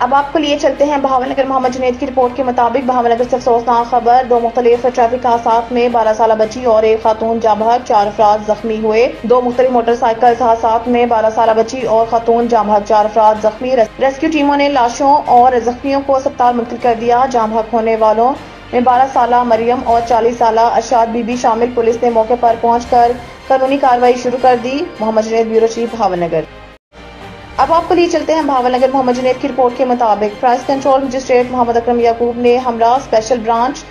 اب آپ کو لیے چلتے ہیں بہاول نگر محمد جنید کی رپورٹ کے مطابق بہاول نگر سے افسوسناک خبر، 2 مختلف ٹریفک حادثات میں 12 سالہ بچی اور ایک خاتون جاں بحق، 4 افراد زخمی ہوئے۔ 2 مختلف موٹر سائیکل حادثات میں 12 سالہ بچی اور خاتون جاں بحق، 4 افراد زخمی۔ ریسکیو ٹیموں نے لاشوں اور زخمیوں کو اسپتال منتقل کر دیا۔ جاں بحق ہونے والوں میں 12 سالہ مریم اور 40 سالہ ارشاد بی بی شامل۔ پولیس نے موقع پر پہنچ کر قانونی کارروائی شروع کر دی۔ محمد جنید، بیورو چیف، بہاول نگر۔ اب آپ کو لیے چلتے ہیں بہاول نگر محمد جنید کی رپورٹ کے مطابق پرائز کنٹرول مجسٹریٹ محمد اکرم یعقوب نے ہمراہ اسپیشل برانچ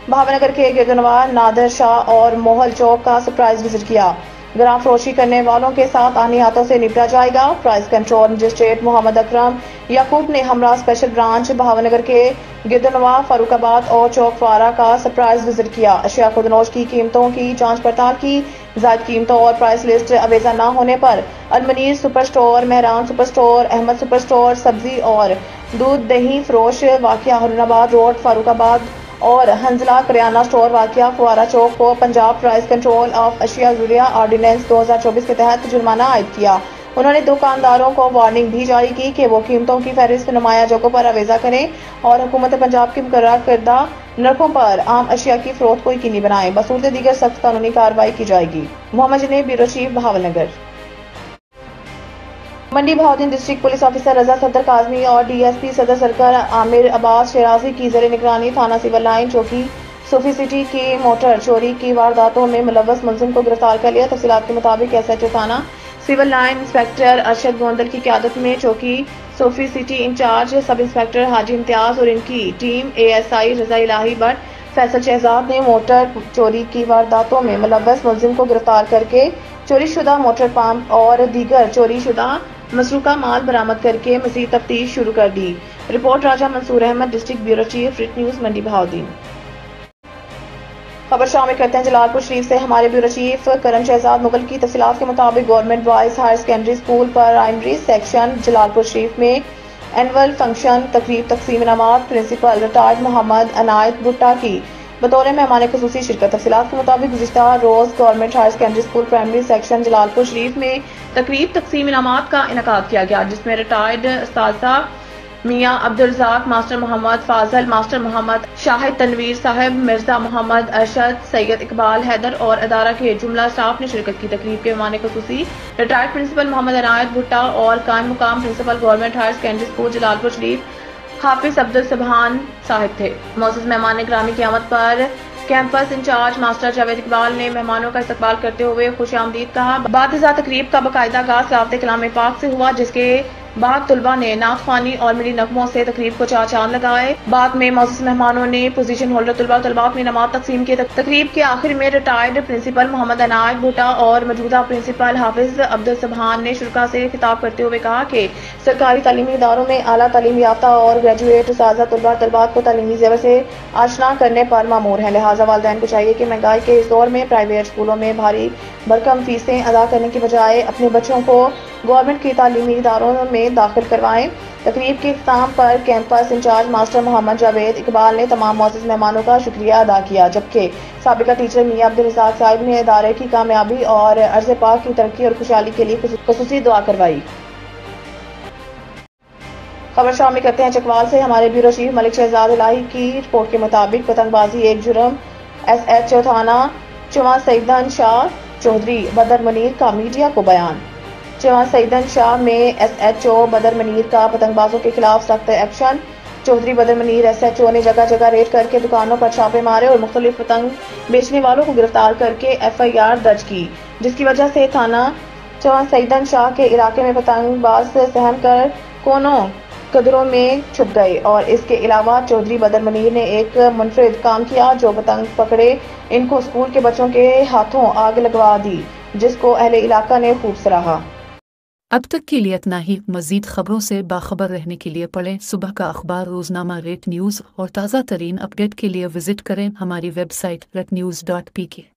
بہاول نگر کے گردنوار نادر شاہ اور موہل چوک کا سرپرائز وزٹ کیا۔ گرام فروشی کرنے والوں کے ساتھ آنی ہاتھوں سے نپٹا جائے گا۔ پرائز کنٹرول مجسٹریٹ محمد اکرم یعقوب نے ہمراہ اسپیشل برانچ بہاول نگر کے گردنوا، فاروق آباد اور چوک فارا کا سرپرائز وزٹ کیا۔ اشیاء خودنوش کی قیمتوں کی جانچ پڑتال کی۔ زائد قیمتوں اور پرائس لسٹ اویزہ نہ ہونے پر Almunir super store, Mehran super store, Ahmad super store, سبزی اور دودھ دہی فروش واقعہ ہارون آباد روڈ، فاروق آباد اور حنزلہ کریانہ سٹور واقعہ فوارہ چوک کو پنجاب پرائز کنٹرول آف اشیاء ضروریہ آرڈیننس 2024 کے تحت جرمانہ عائد کیا۔ انہوں نے دکانداروں کو وارننگ بھی جاری کی کہ وہ قیمتوں کی فہرست نمایاں جگہوں پر اویزہ کریں اور حکومت پنجاب کی مقررہ کردہ نرخوں پر عام اشیاء کی فروخت کو یقینی بنائیں۔ بصورت دیگر سخت قانونی کارروائی کی جائے گی۔ محمد جنید، بیورو چیف، بہاول نگر۔ منڈی بہاؤدین ڈسٹرکٹ پولیس آفیسر رضا صدر کاظمی اور ڈی ایس پی صدر سرکل عامر عباس شیرازی کی زیر نگرانی تھانہ سول لائن چوکی صوفی سٹی کی موٹر چوری کی وارداتوں میں ملوث ملزم کو گرفتار کر لیا۔ تفصیلات کے مطابق ایس ایچ او تھانہ civil line inspector Arshad Gondal کی قیادت میں چوکی صوفی سٹی انچارج سب انسپکٹر حاجی امتیاز اور ان کی ٹیم اے ایس آئی رضا الہی بٹ، فیصل شہزاد نے موٹر چوری کی وارداتوں میں ملوث ملزم کو گرفتار کر کے چوری شدہ موٹر پمپ اور دیگر چوری شدہ مسروقہ مال برآمد کر کے مزید تفتیش شروع کر دی۔ Report Raja Mansoor Ahmad, district bureau chief, ریٹ نیوز، منڈی بہاؤدین۔ خبر شامل کرتے ہیں جلال پور شریف سے ہمارے بیورو چیف کرن شہزاد مغل کی تفصیلات کے مطابق government boys higher secondary school primary section Jalalpur Sharif میں اینول فنکشن تقریب تقسیم انعامات پرنسپل ریٹائرڈ محمد عنایت بھٹا کی بطور مہمان خصوصی شرکت۔ تفصیلات کے مطابق گزشتہ روز government higher secondary school primary section Jalalpur Sharif میں تقریب تقسیم انعامات کا انعقاد کیا گیا، جس میں ریٹائرڈ اساتذہ میاں عبدالرزاق ماسٹر محمد فاضل، ماسٹر محمد شاہد تنویر صاحب، مرزا محمد ارشد، سید اقبال حیدر اور ادارہ کے جملہ اسٹاف نے شرکت کی۔ تقریب کے مہمان خصوصی ریٹائرڈ پرنسپل محمد عنایت بھٹا اور قائم مقام principal government higher secondary school Jalalpur Sharif حافظ عبدالسبحان صاحب تھے۔ معزز مہمان گرامی کی آمد پر campus incharge master Javed Iqbal نے مہمانوں کا استقبال کرتے ہوئے خوش آمدید کہا۔ بعد ازاں تقریب کا باقاعدہ آغاز تلاوت کلام پاک سے ہوا، جس کے بعد طلباء نے نعت خوانی اور ملی نغموں سے تقریب کو چار چاند لگائے۔ بعد میں معزز مہمانوں نے پوزیشن ہولڈر طلباء و طالبات میں انعامات تقسیم کیے۔ تقریب کے آخر میں ریٹائرڈ پرنسپل محمد عنایت بھٹا اور موجودہ پرنسپل حافظ عبدالسبحان نے شرکاء سے خطاب کرتے ہوئے کہا کہ سرکاری تعلیمی اداروں میں اعلیٰ تعلیم یافتہ اور گریجویٹ اساتذہ طلباء و طالبات کو تعلیمی زیور سے آشنا کرنے پر مامور ہیں، لہٰذا والدین کو چاہیے کہ مہنگائی کے اس دور میں پرائیویٹ اسکولوں میں بھاری بھرکم فیسیں ادا کرنے کی بجائے اپنے بچوں کو گورنمنٹ کی تعلیمی اداروں میں داخل کروائیں۔ تقریب کے اختتام پر کیمپس انچارج ماسٹر محمد جاوید اقبال نے تمام معزز مہمانوں کا شکریہ ادا کیا، جبکہ سابقہ ٹیچر میاں عبدالرزاق صاحب نے ادارے کی کامیابی اور عرض پاک کی ترقی اور خوشحالی کے لیے خصوصی دعا کروائی۔ خبر شامل کرتے ہیں چکوال سے ہمارے بیورو چیف ملک شہزاد الہی کی رپورٹ کے مطابق پتنگ بازی ایک جرم، ایس ایچ او تھانہ چواں سیدن شاہ چودھری بدر منیر کا میڈیا کو بیان۔ چواں سیدن شاہ میں ایس ایچ او بدر منیر کا پتنگ بازوں کے خلاف سخت ایکشن۔ چودھری بدر منیر ایس ایچ او نے جگہ جگہ ریڈ کر کے دکانوں پر چھاپے مارے اور مختلف پتنگ بیچنے والوں کو گرفتار کر کے ایف آئی آر درج کی، جس کی وجہ سے تھانہ چواں سیدن شاہ کے علاقے میں پتنگ باز سہم کر کونوں قدروں میں چھپ گئے۔ اور اس کے علاوہ چودھری بدر منیر نے ایک منفرد کام کیا، جو پتنگ پکڑے ان کو اسکول کے بچوں کے ہاتھوں آگ لگوا دی، جس کو اہل علاقہ نے خوب سراہا۔ اب تک کے لیے اتنا ہی۔ مزید خبروں سے باخبر رہنے کے لیے پڑھیں صبح کا اخبار روزنامہ ریٹ نیوز اور تازہ ترین اپڈیٹ کے لیے وزٹ کریں ہماری ویب سائٹ retnews.pk۔